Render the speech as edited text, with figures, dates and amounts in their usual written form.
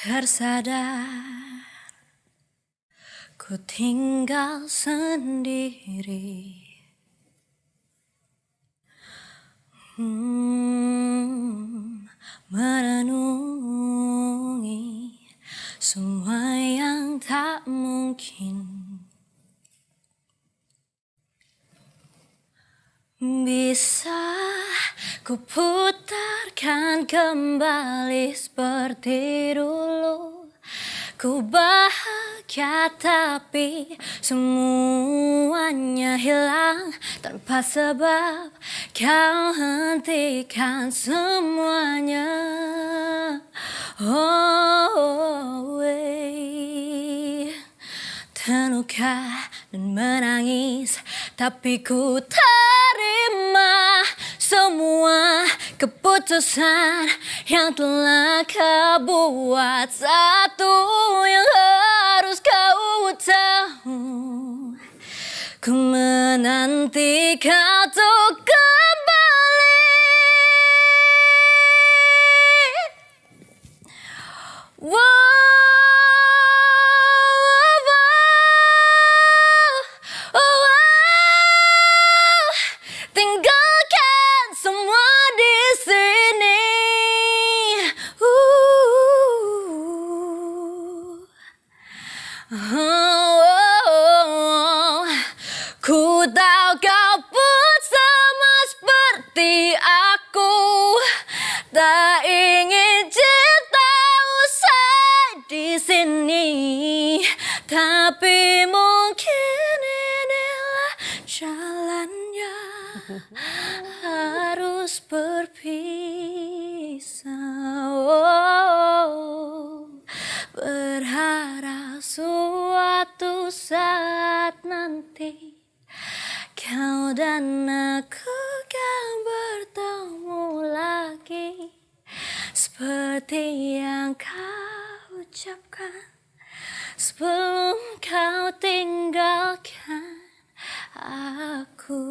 Tersadar ku tinggal sendiri, merenungi semua yang tak mungkin bisa ku putarkan kembali seperti dulu. Ku bahagia tapi semuanya hilang tanpa sebab. Kau hentikan semuanya. Oh, terluka dan menangis, tapi ku terima semua keputusan yang telah kau buat. Satu yang harus kau tahu, ku menanti kau untuk kembali. Tinggalkan semua di sini. Ku tahu kau pun sama seperti aku, tak ingin cinta usai di sini. Tapi mungkin inilah jalannya, harus berpisah. Berharap suatu saat nanti kau dan aku kan bertemu lagi, seperti yang kau ucapkan sebelum kau tinggalkan aku.